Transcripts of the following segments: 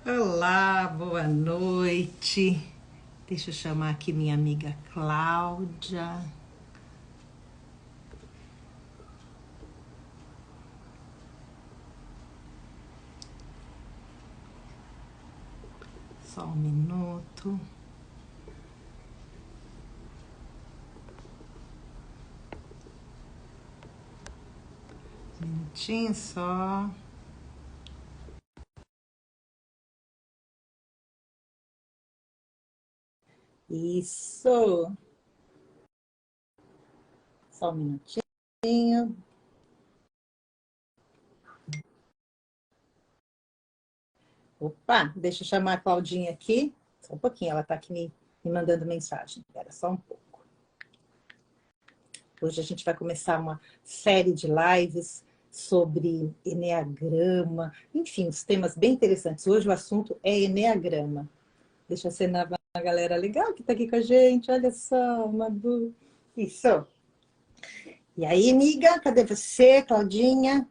Olá, boa noite. Deixa eu chamar aqui minha amiga Cláudia. Só um minuto. Um minutinho só. Isso. Só um minutinho. Opa, deixa eu chamar a Claudinha aqui. Só um pouquinho, ela está aqui me mandando mensagem. Espera só um pouco. Hoje a gente vai começar uma série de lives sobre eneagrama, enfim, os temas bem interessantes. Hoje o assunto é eneagrama. Deixa eu acenar a galera legal que está aqui com a gente. Olha só, Madu. Isso. E aí, amiga, cadê você, Claudinha?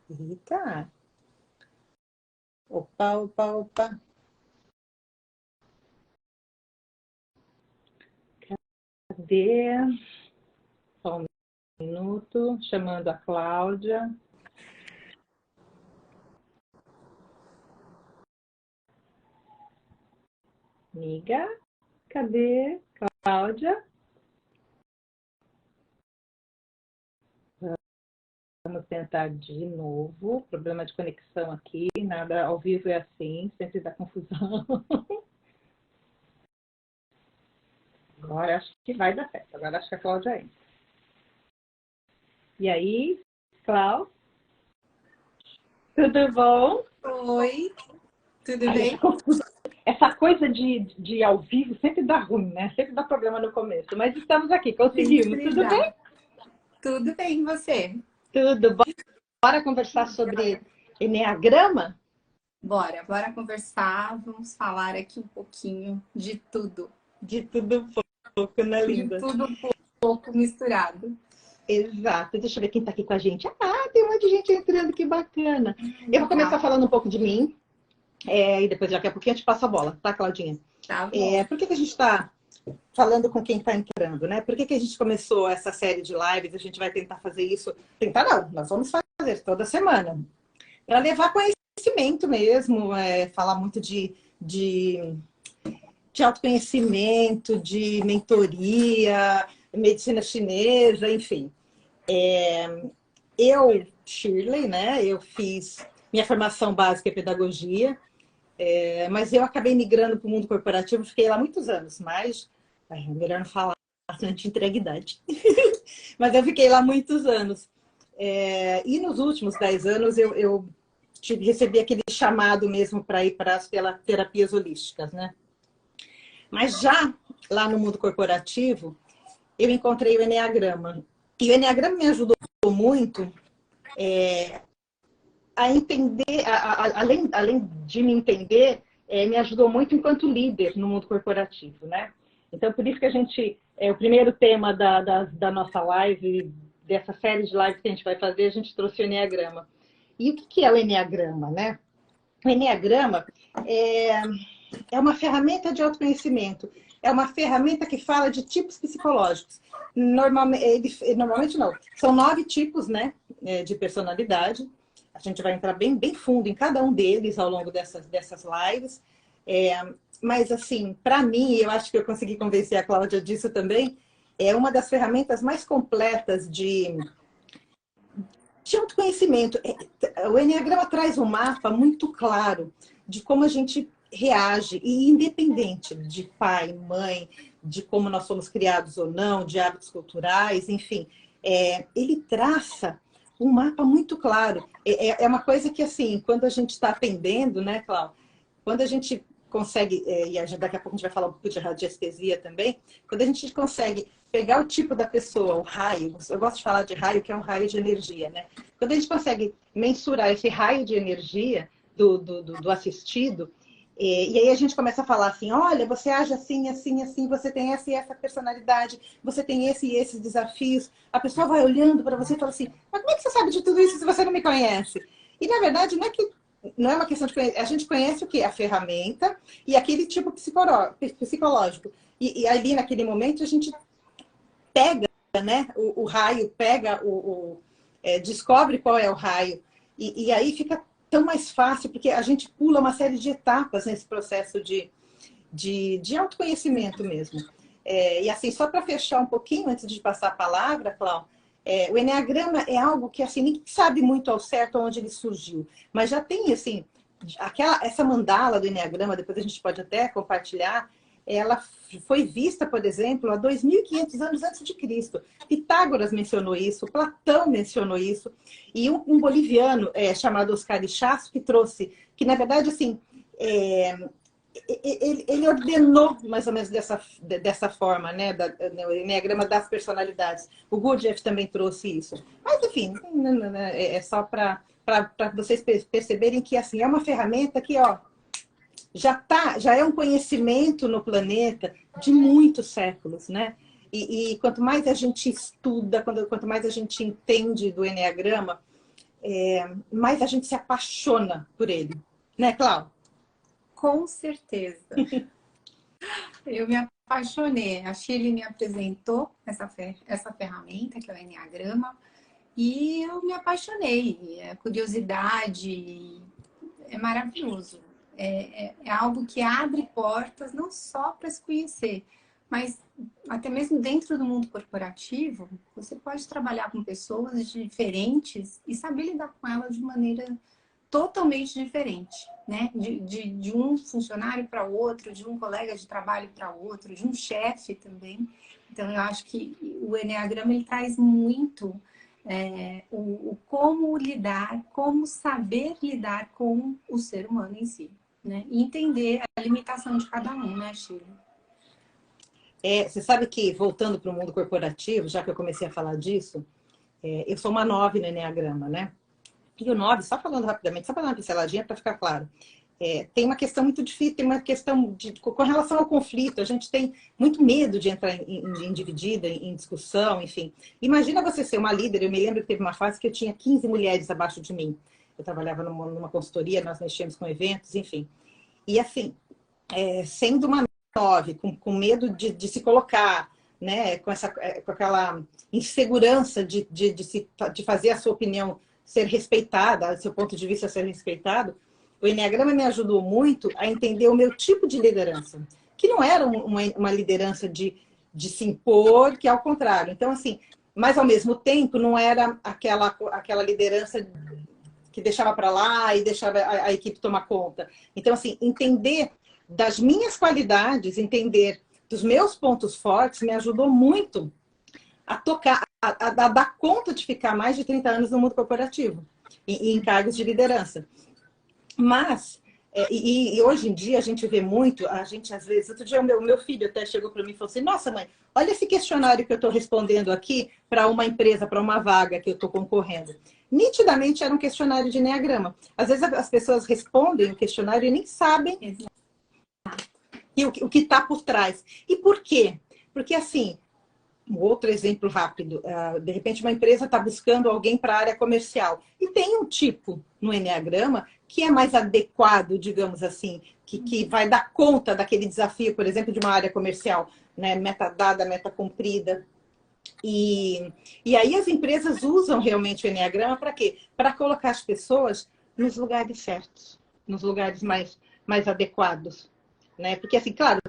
Eita. Opa, opa, opa. Cadê? Só um minuto. Chamando a Cláudia. Amiga, cadê? Cláudia? Vamos tentar de novo. Problema de conexão aqui. Nada ao vivo é assim, sempre dá confusão. Agora acho que vai dar certo. Agora acho que a Cláudia entra. E aí, Cláudia? Tudo bom? Oi, tudo Ai, bem? essa coisa de ao vivo sempre dá ruim, né? Sempre dá problema no começo. Mas estamos aqui, conseguimos. Sempre Tudo dá. bem? Tudo bem, e você? Tudo bom. Bora conversar sobre eneagrama? Bora conversar. Vamos falar aqui um pouquinho de tudo. De tudo um pouco, né, De linda? tudo um pouco misturado. Exato. Deixa eu ver quem está aqui com a gente. Ah, tem um monte de gente entrando, que bacana. Eu vou começar Legal. falando um pouco de mim, e depois, daqui a pouquinho, a gente passa a bola, tá, Claudinha? Tá bom. Por que a gente está falando com quem está entrando, né? Por que a gente começou essa série de lives? A gente vai tentar fazer isso. Tentar não, nós vamos fazer toda semana. Para levar conhecimento mesmo, falar muito de autoconhecimento, de mentoria, medicina chinesa, enfim. Eu, Shirley, né? Eu fiz minha formação básica em pedagogia, mas eu acabei migrando para o mundo corporativo, fiquei lá muitos anos, mas melhor não falar, antes de entrega idade. Mas eu fiquei lá muitos anos. E nos últimos 10 anos eu recebi aquele chamado mesmo para ir para as terapias holísticas, né? Mas já lá no mundo corporativo, eu encontrei o Eneagrama. E o Eneagrama me ajudou muito a entender, além de me entender, me ajudou muito enquanto líder no mundo corporativo, né? Então, por isso que a gente, o primeiro tema da nossa live, dessa série de lives que a gente vai fazer, a gente trouxe o Eneagrama. E o que é o Eneagrama, né? O Eneagrama é uma ferramenta de autoconhecimento, é uma ferramenta que fala de tipos psicológicos. Normalmente não, são 9 tipos, né, de personalidade. A gente vai entrar bem fundo em cada um deles ao longo dessas lives. Mas, assim, para mim, eu acho que eu consegui convencer a Cláudia disso também, é uma das ferramentas mais completas de autoconhecimento. O Eneagrama traz um mapa muito claro de como a gente reage, e independente de pai, mãe, de como nós somos criados ou não, de hábitos culturais, enfim, ele traça um mapa muito claro. É uma coisa que, assim, quando a gente está atendendo, né, Cláudia? Quando a gente consegue, e daqui a pouco a gente vai falar um pouco de radiestesia também, quando a gente consegue pegar o tipo da pessoa, o raio, eu gosto de falar de raio, que é um raio de energia, né? Quando a gente consegue mensurar esse raio de energia do assistido, E aí a gente começa a falar assim, olha, você age assim, assim, assim, você tem essa e essa personalidade, você tem esse e esses desafios. A pessoa vai olhando para você e fala assim, mas como é que você sabe de tudo isso se você não me conhece? E na verdade não é uma questão de conhecer, a gente conhece o quê? A ferramenta e aquele tipo psicológico. E ali naquele momento a gente pega, né, o raio, pega descobre qual é o raio. E aí fica tão mais fácil, porque a gente pula uma série de etapas nesse processo de autoconhecimento mesmo. E assim, só para fechar um pouquinho, antes de passar a palavra, Cláudia, o Eneagrama é algo que assim, ninguém sabe muito ao certo onde ele surgiu, mas já tem assim, essa mandala do Eneagrama, depois a gente pode até compartilhar, ela foi vista, por exemplo, há 2.500 anos antes de Cristo. Pitágoras mencionou isso, Platão mencionou isso, e um boliviano chamado Oscar Ichaço que trouxe, que na verdade, assim, ele ordenou mais ou menos dessa forma, né, o Enneagrama das personalidades. O Gurdjieff também trouxe isso. Mas, enfim, é só para vocês perceberem que assim, é uma ferramenta que, ó, já é um conhecimento no planeta de muitos séculos, né? E quanto mais a gente estuda, quanto mais a gente entende do Enneagrama, mais a gente se apaixona por ele. Né, Cláudia? Com certeza. Eu me apaixonei. A Shirley me apresentou essa ferramenta, que é o Enneagrama, e eu me apaixonei. A curiosidade é maravilhoso. É algo que abre portas não só para se conhecer, mas até mesmo dentro do mundo corporativo, você pode trabalhar com pessoas diferentes e saber lidar com elas de maneira totalmente diferente, né? De um funcionário para outro, de um colega de trabalho para outro, de um chefe também. Então, eu acho que o Enneagrama ele traz muito o como lidar, como saber lidar com o ser humano em si, né? E entender a limitação de cada um, né, Shirley? Você sabe que, voltando para o mundo corporativo, já que eu comecei a falar disso, eu sou uma 9 no Enneagrama, né? E o 9, só falando rapidamente, só para dar uma pinceladinha para ficar claro, tem uma questão muito difícil, tem uma questão com relação ao conflito, a gente tem muito medo de entrar em dividida, em discussão, enfim. Imagina você ser uma líder, eu me lembro que teve uma fase que eu tinha 15 mulheres abaixo de mim. Eu trabalhava numa consultoria, nós mexíamos com eventos, enfim. E assim, sendo uma 9, com medo de se colocar, né, com aquela insegurança de fazer a sua opinião ser respeitada, seu ponto de vista ser respeitado, o Enneagrama me ajudou muito a entender o meu tipo de liderança, que não era uma liderança de se impor, que é ao contrário. Então, assim, mas ao mesmo tempo não era aquela liderança que deixava para lá e deixava a equipe tomar conta. Então, assim, entender das minhas qualidades, entender dos meus pontos fortes, me ajudou muito a tocar, a dar conta de ficar mais de 30 anos no mundo corporativo, em cargos de liderança. Mas, e hoje em dia a gente vê muito, a gente às vezes, outro dia o meu filho até chegou para mim e falou assim, nossa mãe, olha esse questionário que eu estou respondendo aqui para uma empresa, para uma vaga que eu estou concorrendo. Nitidamente era um questionário de Enneagrama. Às vezes as pessoas respondem o questionário e nem sabem o que está por trás. E por quê? Porque assim, um outro exemplo rápido, de repente uma empresa está buscando alguém para a área comercial e tem um tipo no Enneagrama que é mais adequado, digamos assim, que vai dar conta daquele desafio, por exemplo, de uma área comercial, né? Meta dada, meta cumprida. E aí as empresas usam realmente o Enneagrama para quê? Para colocar as pessoas nos lugares certos, nos lugares mais adequados. Né? Porque, assim, claro,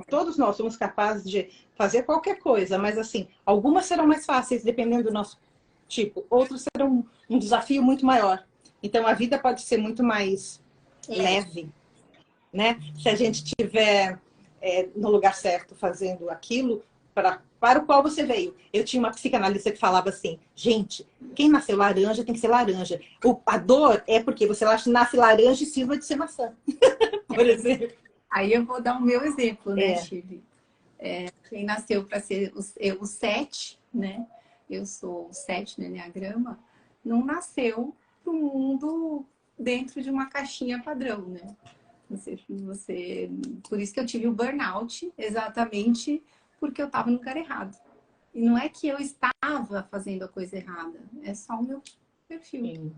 todos nós somos capazes de fazer qualquer coisa, mas, assim, algumas serão mais fáceis, dependendo do nosso tipo. Outros serão um desafio muito maior. Então, a vida pode ser muito mais leve, né? Se a gente estiver no lugar certo, fazendo aquilo para o qual você veio. Eu tinha uma psicanalista que falava assim, gente, quem nasceu laranja tem que ser laranja. A dor é porque você nasce laranja e sirva de ser maçã, por exemplo. Aí eu vou dar o meu exemplo, né, Shirley? Quem nasceu para ser o 7, né? Eu sou o 7 no Enneagrama, não nasceu para o mundo dentro de uma caixinha padrão, né? Por isso que eu tive o burnout, exatamente porque eu estava no lugar errado. E não é que eu estava fazendo a coisa errada, é só o meu perfil, Sim.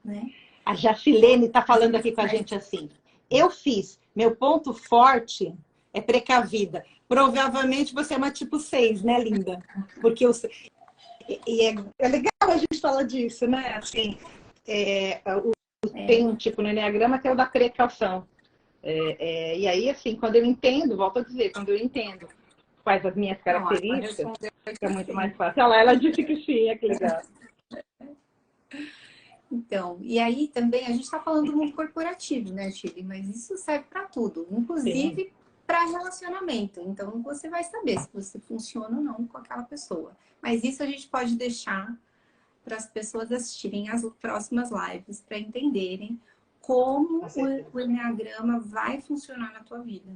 né? A Jacilene está falando aqui com a gente assim. Eu fiz, meu ponto forte é precavida. Provavelmente você é uma tipo 6, né, linda? Porque é legal a gente falar disso, né? Assim, tem um tipo no Enneagrama que é o da precaução. E aí, assim, quando eu entendo, volto a dizer, quando eu entendo quais as minhas características, é muito mais fácil. Olha lá, ela disse que sim, é que legal. Então, e aí também a gente está falando do mundo corporativo, né, Chile? Mas isso serve para tudo, inclusive para relacionamento. Então, você vai saber se você funciona ou não com aquela pessoa. Mas isso a gente pode deixar para as pessoas assistirem as próximas lives para entenderem como o Enneagrama vai funcionar na tua vida.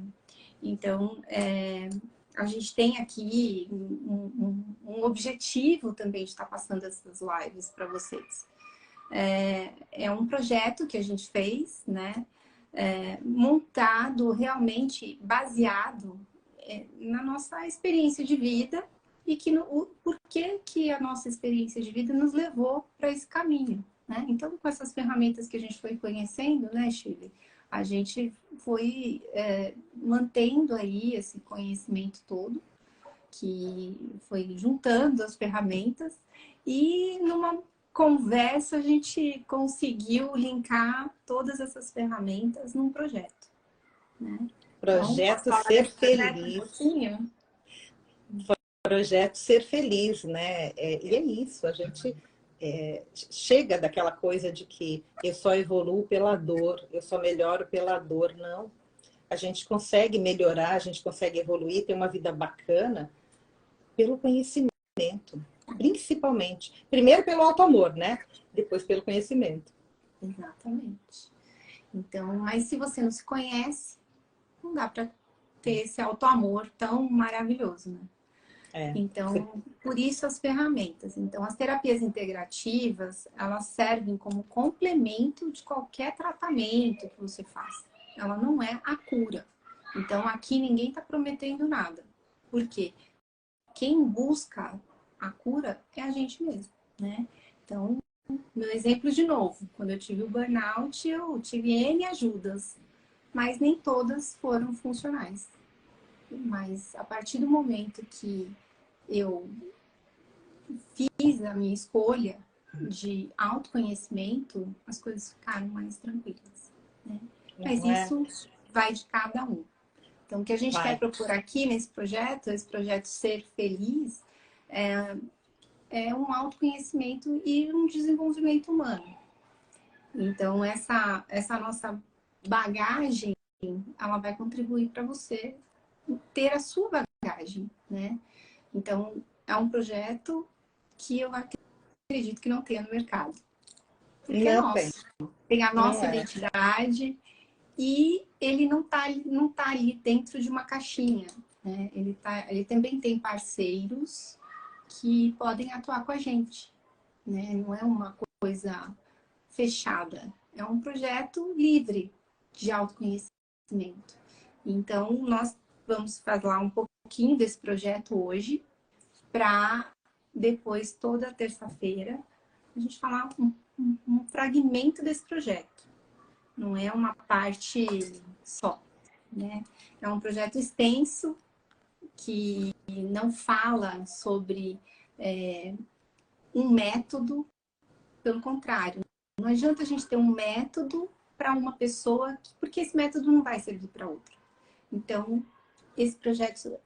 Então, a gente tem aqui um objetivo também de estar passando essas lives para vocês. É um projeto que a gente fez, né? Montado realmente baseado na nossa experiência de vida e o porquê que a nossa experiência de vida nos levou para esse caminho, né? Então, com essas ferramentas que a gente foi conhecendo, né, Chile? A gente foi mantendo aí esse conhecimento todo, que foi juntando as ferramentas e numa conversa a gente conseguiu linkar todas essas ferramentas num projeto, né? Projeto então, Ser Feliz. Projeto Ser Feliz, né? E é isso, a gente chega daquela coisa de que eu só evoluo pela dor, eu só melhoro pela dor. Não. A gente consegue melhorar, a gente consegue evoluir, ter uma vida bacana pelo conhecimento, principalmente. Primeiro pelo auto-amor, né? Depois pelo conhecimento. Exatamente. Então, mas se você não se conhece, não dá para ter esse auto-amor tão maravilhoso, né? Então, por isso as ferramentas. Então, as terapias integrativas, elas servem como complemento de qualquer tratamento que você faça. Ela não é a cura. Então, aqui ninguém está prometendo nada. Por quê? Quem busca a cura é a gente mesmo, né? Então, meu exemplo de novo, quando eu tive o burnout, eu tive N ajudas, mas nem todas foram funcionais. Mas a partir do momento que eu fiz a minha escolha de autoconhecimento, as coisas ficaram mais tranquilas, né? Mas isso vai de cada um. Então, o que a gente quer procurar aqui nesse projeto, esse projeto Ser Feliz, é um autoconhecimento e um desenvolvimento humano. Então, essa nossa bagagem, ela vai contribuir para você ter a sua bagagem, né? Então, é um projeto que eu acredito que não tenha no mercado. Porque é nosso. Tem a nossa identidade e ele não tá ali dentro de uma caixinha, né? Ele também tem parceiros que podem atuar com a gente, né? Não é uma coisa fechada. É um projeto livre de autoconhecimento. Então, nós vamos falar um pouquinho desse projeto hoje, para depois, toda terça-feira, a gente falar um fragmento desse projeto. Não é uma parte só, né? É um projeto extenso que não fala sobre um método, pelo contrário. Não adianta a gente ter um método para uma pessoa, porque esse método não vai servir para outra. Então, esse projeto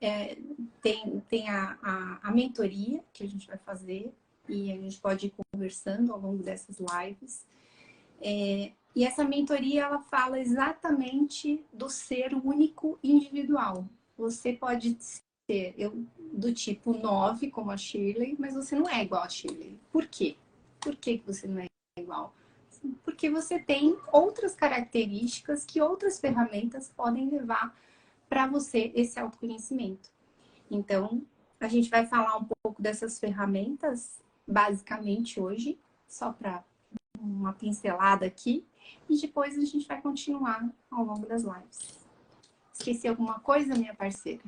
tem a mentoria que a gente vai fazer e a gente pode ir conversando ao longo dessas lives. E essa mentoria, ela fala exatamente do ser único e individual. Você pode ser do tipo 9, como a Shirley, mas você não é igual a Shirley. Por quê? Por que você não é igual? Porque você tem outras características que outras ferramentas podem levar para você esse autoconhecimento. Então, a gente vai falar um pouco dessas ferramentas, basicamente hoje, só para uma pincelada aqui. E depois a gente vai continuar ao longo das lives. Esqueci alguma coisa, minha parceira?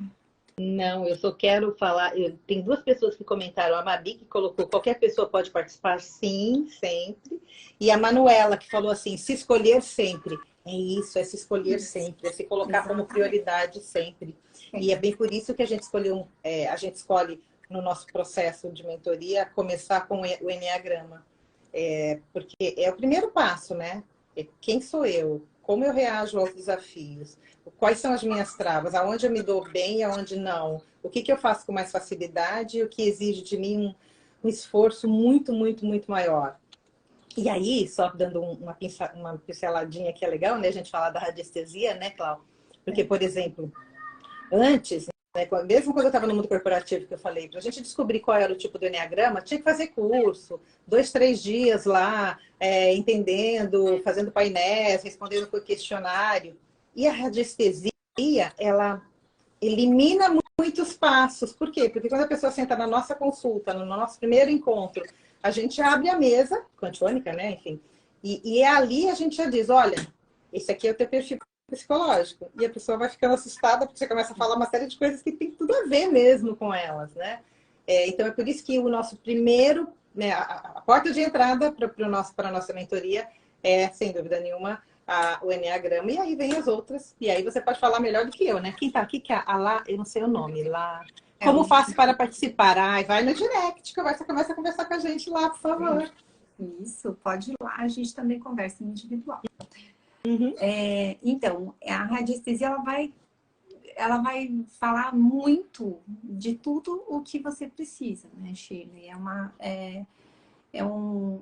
Não, eu só quero falar. Tem duas pessoas que comentaram. A Mabi, que colocou qualquer pessoa pode participar, sim, sempre. E a Manuela, que falou assim: se escolher sempre. É isso, é se escolher sempre, é se colocar como prioridade sempre. E é bem por isso que a gente escolheu, a gente escolhe no nosso processo de mentoria começar com o Enneagrama. Porque é o primeiro passo, né? Quem sou eu? Como eu reajo aos desafios? Quais são as minhas travas? Aonde eu me dou bem e aonde não? O que eu faço com mais facilidade e o que exige de mim um esforço muito, muito, muito maior? E aí, só dando uma pinceladinha que é legal, né? A gente falar da radiestesia, né, Cláudia? Porque, por exemplo, antes, né, mesmo quando eu estava no mundo corporativo, que eu falei, para a gente descobrir qual era o tipo do Enneagrama, tinha que fazer curso, 2, 3 dias lá, entendendo, fazendo painéis, respondendo por questionário. E a radiestesia, ela elimina muitos passos. Por quê? Porque quando a pessoa senta na nossa consulta, no nosso primeiro encontro, a gente abre a mesa, quantiônica, né? Enfim, e ali a gente já diz, olha, esse aqui é o teu perfil psicológico. E a pessoa vai ficando assustada porque você começa a falar uma série de coisas que tem tudo a ver mesmo com elas, né? Então é por isso que o nosso primeiro, né, a porta de entrada para a nossa mentoria é, sem dúvida nenhuma, o Enneagrama, e aí vem as outras. E aí você pode falar melhor do que eu, né? Quem tá aqui, que é a Lá, eu não sei o nome, Lá. Como faço para participar? Ai, vai no direct, começa a conversar com a gente lá, por favor. Isso, pode ir lá, a gente também conversa individual. Uhum. Então, a radiestesia, ela vai falar muito de tudo o que você precisa, né, Shirley?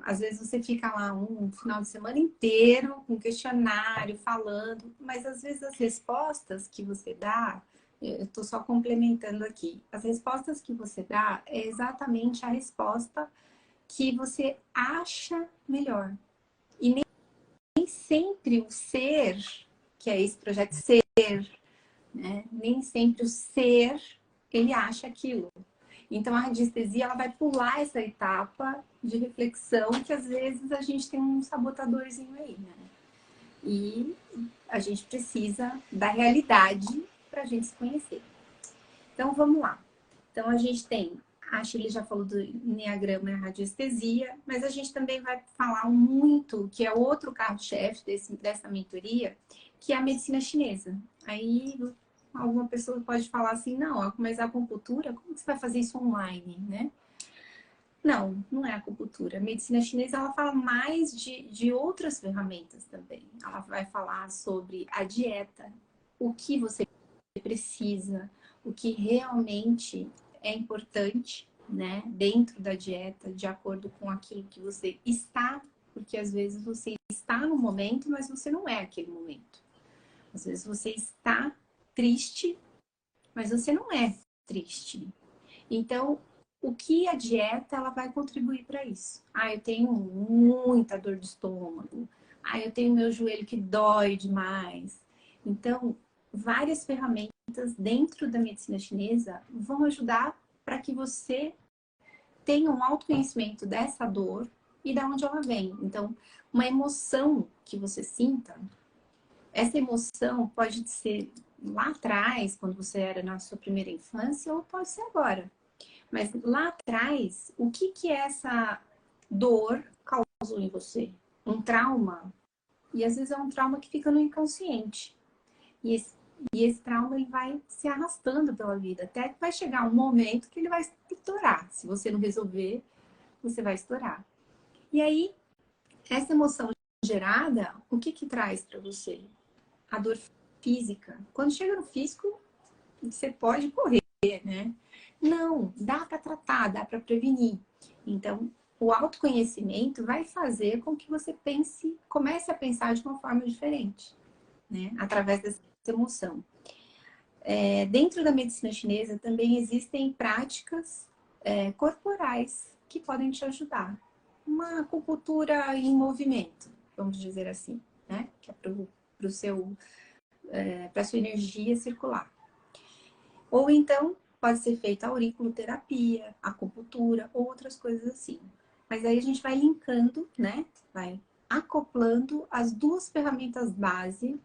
Às vezes você fica lá um final de semana inteiro com questionário, falando, mas às vezes as respostas que você dá, eu estou só complementando aqui, as respostas que você dá é exatamente a resposta que você acha melhor. E nem sempre o ser, que é esse projeto ser, né? Nem sempre o ser, ele acha aquilo. Então, a radiestesia, ela vai pular essa etapa de reflexão que, às vezes, a gente tem um sabotadorzinho aí, né? E a gente precisa da realidade para a gente se conhecer. Então, vamos lá. Então, a gente tem... A Shirley já falou do Enneagrama e a radiestesia, mas a gente também vai falar muito, que é outro carro-chefe dessa mentoria, que é a medicina chinesa. Aí... alguma pessoa pode falar assim, não, mas a acupuntura, como você vai fazer isso online, né? Não, não é a acupuntura. A medicina chinesa, ela fala mais de outras ferramentas também. Ela vai falar sobre a dieta, o que você precisa, o que realmente é importante, né? Dentro da dieta, de acordo com aquilo que você está, porque às vezes você está no momento, mas você não é aquele momento. Às vezes você está triste, mas você não é triste. Então, o que a dieta ela vai contribuir para isso? Ah, eu tenho muita dor de estômago. Ah, eu tenho meu joelho que dói demais. Então, várias ferramentas dentro da medicina chinesa vão ajudar para que você tenha um autoconhecimento dessa dor e de onde ela vem. Então, uma emoção que você sinta, essa emoção pode ser lá atrás, quando você era na sua primeira infância, ou pode ser agora. Mas lá atrás, o que essa dor causou em você? Um trauma? E às vezes é um trauma que fica no inconsciente. E esse trauma ele vai se arrastando pela vida, até que vai chegar um momento que ele vai estourar. Se você não resolver, você vai estourar. E aí, essa emoção gerada, o que traz para você? A dor física. Quando chega no físico, você pode correr, né? Não, dá para tratar, dá para prevenir. Então, o autoconhecimento vai fazer com que você comece a pensar de uma forma diferente, né? Através dessa emoção. Dentro da medicina chinesa também existem práticas corporais que podem te ajudar. Uma acupuntura em movimento, vamos dizer assim, né? Que é para a sua energia circular. Ou então, pode ser feita auriculoterapia, acupuntura, ou outras coisas assim. Mas aí a gente vai linkando, né? Vai acoplando as duas ferramentas base,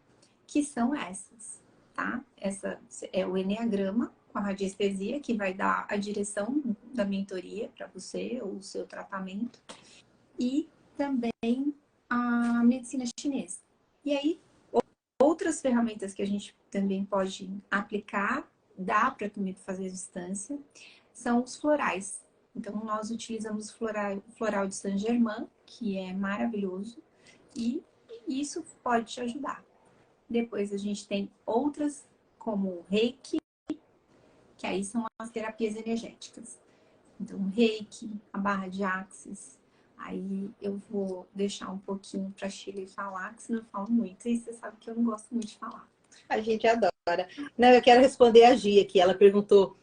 que são essas, tá? Essa é o Eneagrama, com a radiestesia, que vai dar a direção da mentoria para você, ou o seu tratamento, e também a medicina chinesa. E aí, outras ferramentas que a gente também pode aplicar, dá para também fazer à distância, são os florais. Então, nós utilizamos o floral de Saint-Germain, que é maravilhoso, e isso pode te ajudar. Depois a gente tem outras, como o Reiki, que aí são as terapias energéticas. Então, o Reiki, a barra de Axis. Aí eu vou deixar um pouquinho para a Shirley falar, que senão eu falo muito. E você sabe que eu não gosto muito de falar. A gente adora. Não, eu quero responder a Gia, que ela perguntou,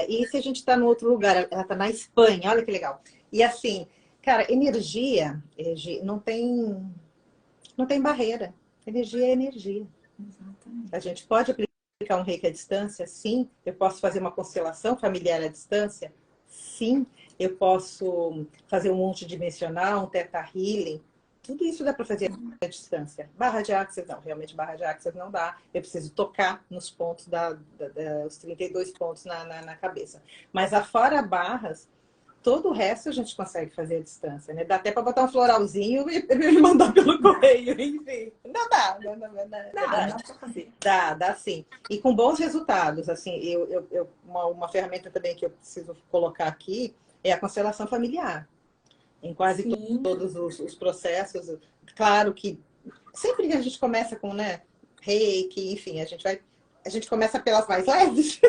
e se a gente está no outro lugar? Ela está na Espanha, olha que legal. E assim, cara, energia, não tem barreira. Energia é energia. Exatamente. A gente pode aplicar um reiki à distância? Sim. Eu posso fazer uma constelação familiar à distância? Sim. Eu posso fazer um multidimensional, um teta healing? Tudo isso dá para fazer à distância. Barra de Axis, não. Realmente, barra de Axis não dá. Eu preciso tocar nos pontos, os 32 pontos na cabeça. Mas afora barras, todo o resto a gente consegue fazer à distância, né? Dá até para botar um floralzinho e mandar pelo correio, enfim. Não dá. Dá para fazer. Dá sim. E com bons resultados, assim, uma ferramenta também que eu preciso colocar aqui é a constelação familiar. Em quase todos os processos. Claro que sempre que a gente começa com, né, reiki, enfim, a gente começa pelas mais leves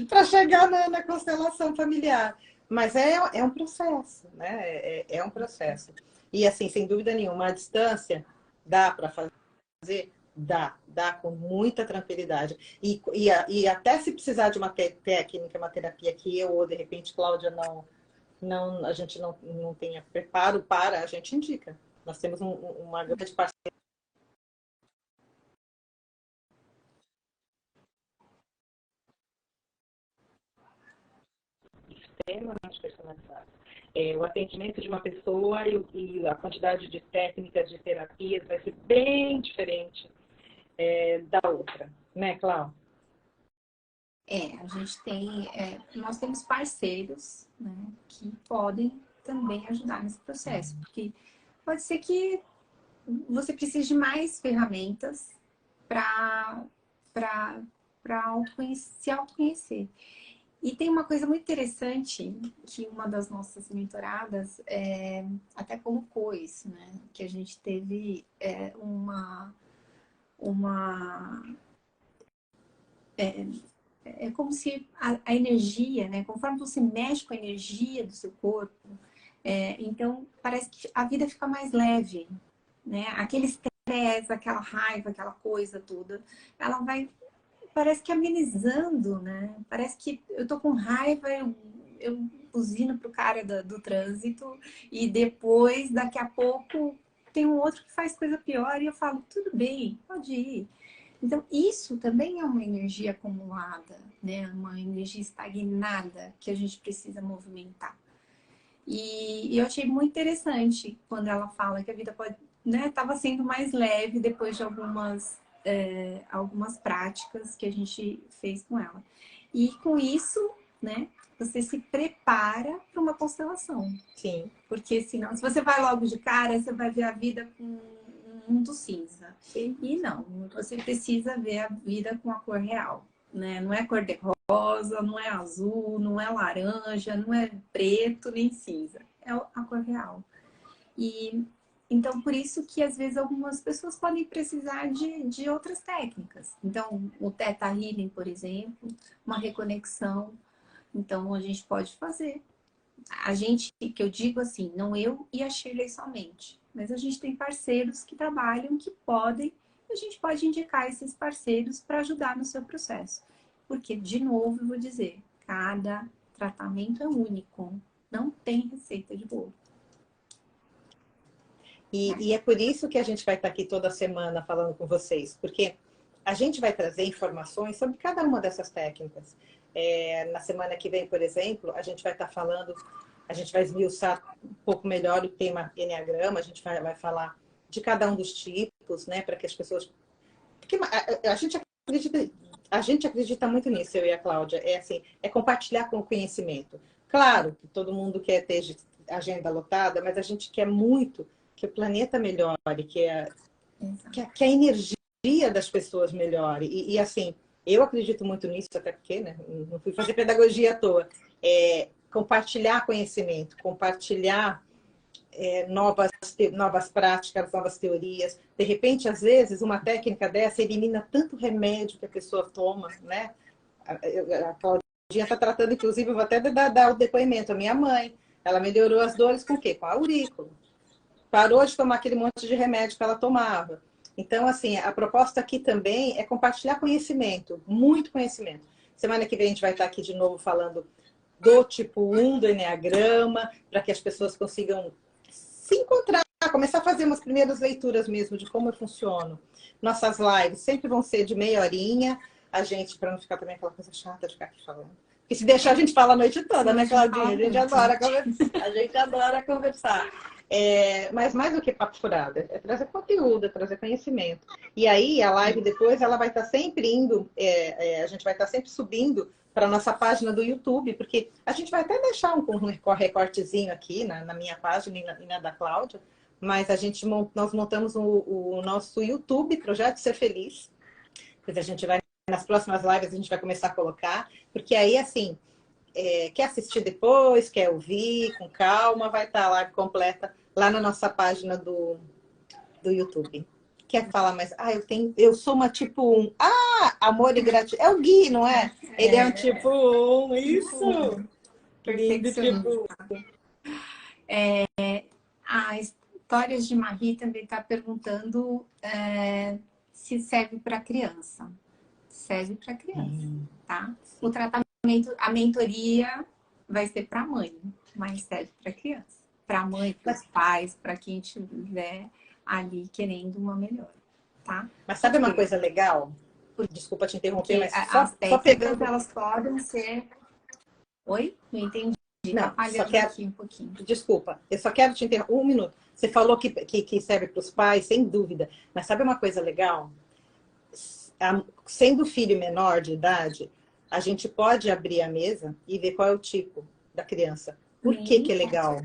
para chegar na constelação familiar. Mas é um processo, né? É um processo. E assim, sem dúvida nenhuma, a distância dá para fazer? Dá com muita tranquilidade. E até se precisar de uma técnica, uma terapia que eu ou de repente Cláudia a gente não tenha preparo para, a gente indica. Nós temos uma grande parceria. Extremamente personalizado. O atendimento de uma pessoa e a quantidade de técnicas de terapias vai ser bem diferente da outra, né, Cláudia? A gente tem, nós temos parceiros, né, que podem também ajudar nesse processo, porque pode ser que você precise de mais ferramentas para se autoconhecer. E tem uma coisa muito interessante que uma das nossas mentoradas até colocou isso, né? Que a gente teve é como se a energia, né? Conforme você mexe com a energia do seu corpo, então parece que a vida fica mais leve, né? Aquele estresse, aquela raiva, aquela coisa toda, ela vai, parece que amenizando, né? Parece que eu tô com raiva, eu buzino pro cara do trânsito e depois, daqui a pouco, tem um outro que faz coisa pior e eu falo, tudo bem, pode ir. Então, isso também é uma energia acumulada, né? Uma energia estagnada que a gente precisa movimentar. E eu achei muito interessante quando ela fala que a vida pode, né? Tava sendo mais leve depois de algumas práticas que a gente fez com ela. E com isso, né? Você se prepara para uma constelação. Sim. Porque senão, se você vai logo de cara, você vai ver a vida com um mundo cinza. Sim. E não, você precisa ver a vida com a cor real, né? Não é cor-de-rosa, não é azul, não é laranja, não é preto nem cinza. É a cor real. E então, por isso que às vezes algumas pessoas podem precisar de outras técnicas. Então, o Theta Healing, por exemplo, uma reconexão. Então, a gente pode fazer. A gente, que eu digo assim, não eu e a Shirley somente, mas a gente tem parceiros que trabalham, que podem, e a gente pode indicar esses parceiros para ajudar no seu processo. Porque, de novo, eu vou dizer, cada tratamento é único, não tem receita de bolo. E é por isso que a gente vai estar aqui toda semana falando com vocês, porque a gente vai trazer informações sobre cada uma dessas técnicas. Na semana que vem, por exemplo, a gente vai estar falando a gente vai esmiuçar um pouco melhor o tema Eneagrama, a gente vai falar de cada um dos tipos, né, para que as pessoas... Porque a gente acredita muito nisso, eu e a Cláudia, é assim, é compartilhar com o conhecimento. Claro que todo mundo quer ter agenda lotada, mas a gente quer muito que o planeta melhore, que a energia das pessoas melhore. E assim, eu acredito muito nisso, até porque, né, não fui fazer pedagogia à toa. Compartilhar conhecimento, compartilhar novas práticas, novas teorias. De repente, às vezes, uma técnica dessa elimina tanto remédio que a pessoa toma, né? A Claudinha está tratando, inclusive, eu vou até dar o depoimento. A minha mãe, ela melhorou as dores com o quê? Com a aurícula. Parou de tomar aquele monte de remédio que ela tomava. Então, assim, a proposta aqui também é compartilhar conhecimento, muito conhecimento. Semana que vem a gente vai estar aqui de novo falando do tipo 1 do Eneagrama, para que as pessoas consigam se encontrar, começar a fazer umas primeiras leituras mesmo de como eu funciono. Nossas lives sempre vão ser de meia horinha, a gente, para não ficar também aquela coisa chata de ficar aqui falando. Porque se deixar, a gente fala a noite toda, né, Claudinha? A gente adora conversar. A gente adora conversar. Mas mais do que papo furado, é trazer conteúdo, é trazer conhecimento. E aí, a live depois, ela vai estar sempre indo, a gente vai estar sempre subindo para a nossa página do YouTube, porque a gente vai até deixar um recortezinho aqui na minha página e na da Cláudia, mas nós montamos o nosso YouTube, Projeto Ser Feliz. Pois a gente vai, nas próximas lives, a gente vai começar a colocar, porque aí, assim, quer assistir depois, quer ouvir com calma, vai estar a live completa lá na nossa página do YouTube. Quer falar mais? Eu sou uma tipo 1. Amor e gratidão. É o Gui, não é? Ele é um tipo 1, isso! Lindo, tipo 1. A Histórias de Marie também está perguntando se serve para criança. Serve para criança, tá? O tratamento, a mentoria vai ser para mãe, mas serve para criança. Para mãe, para os pais, para quem estiver ali querendo uma melhora, tá? Mas sabe uma coisa legal? Desculpa te interromper, mas as técnicas, elas podem ser... Oi? Não entendi. Não, só quero... aqui um pouquinho. Desculpa, eu só quero te interromper um minuto. Você falou que serve para os pais, sem dúvida. Mas sabe uma coisa legal? Sendo filho menor de idade, a gente pode abrir a mesa e ver qual é o tipo da criança. Por que é legal?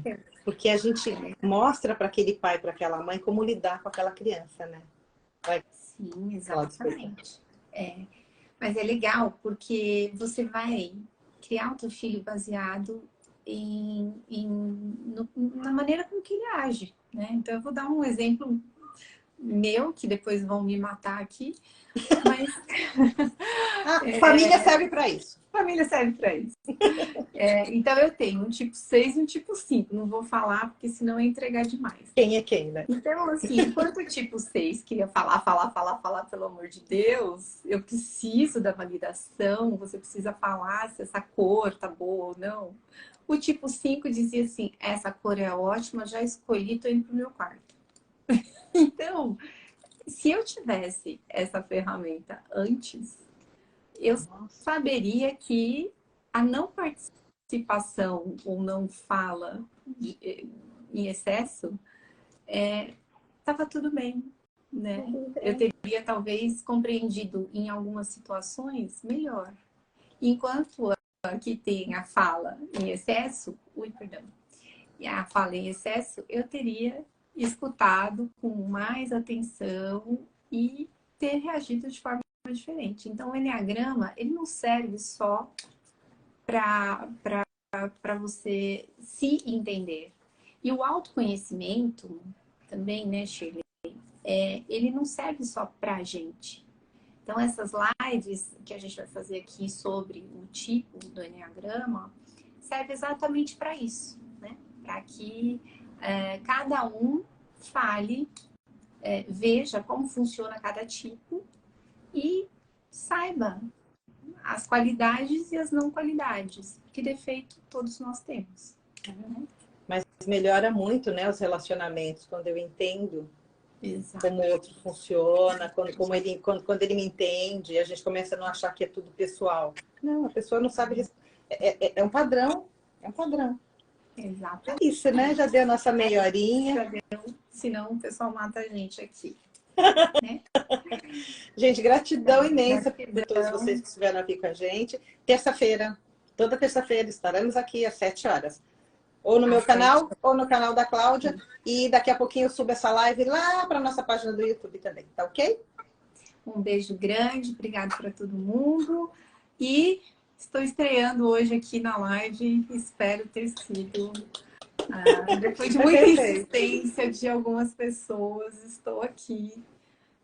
Porque a gente mostra para aquele pai, para aquela mãe, como lidar com aquela criança, né? Sim, exatamente. Mas é legal porque você vai criar o teu filho baseado na maneira com que ele age, né? Então, eu vou dar um exemplo meu, que depois vão me matar aqui, mas... família serve para isso. Família serve para isso. Então, eu tenho um tipo 6 e um tipo 5. Não vou falar, porque senão é entregar demais. Quem é quem, né? Então, assim, enquanto o tipo 6 queria falar, pelo amor de Deus, eu preciso da validação, você precisa falar se essa cor tá boa ou não. O tipo 5 dizia assim, essa cor é ótima, já escolhi, tô indo pro meu quarto. Então, se eu tivesse essa ferramenta antes, eu saberia que a não participação ou não fala em excesso, estava tudo bem, né? Eu teria talvez compreendido em algumas situações melhor. Enquanto aqui tem a fala em excesso, e a fala em excesso, eu teria escutado com mais atenção e ter reagido de forma diferente. Então, o Eneagrama, ele não serve só para você se entender. E o autoconhecimento também, né, Shirley? Ele não serve só para a gente. Então, essas lives que a gente vai fazer aqui sobre o tipo do Eneagrama serve exatamente para isso, né? Para que cada um fale, veja como funciona cada tipo e saiba as qualidades e as não qualidades, que defeito todos nós temos. Mas melhora muito, né, os relacionamentos, quando eu entendo como o outro funciona, quando ele me entende, a gente começa a não achar que é tudo pessoal. Não, a pessoa não sabe... É um padrão, Exato. É isso, né? Já deu a nossa meia horinha. Já deu, senão o pessoal mata a gente aqui. Né? Gente, gratidão imensa Gratidão. por todos vocês que estiveram aqui com a gente. Terça-feira, toda terça-feira, estaremos aqui às 7 horas. Ou no meu canal, ou no canal da Cláudia. E daqui a pouquinho eu subo essa live lá para nossa página do YouTube também, tá ok? Um beijo grande, obrigado para todo mundo. E estou estreando hoje aqui na live. Espero ter sido, depois de muita insistência de algumas pessoas, estou aqui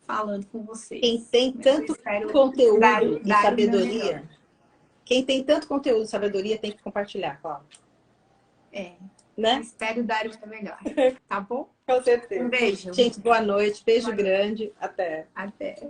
falando com vocês. Quem tem tanto conteúdo e sabedoria, quem tem tanto conteúdo e sabedoria tem que compartilhar, Cláudia. Né? Espero dar o meu melhor, tá bom? Com certeza. Um beijo. Gente, boa noite, beijo grande, até. Até.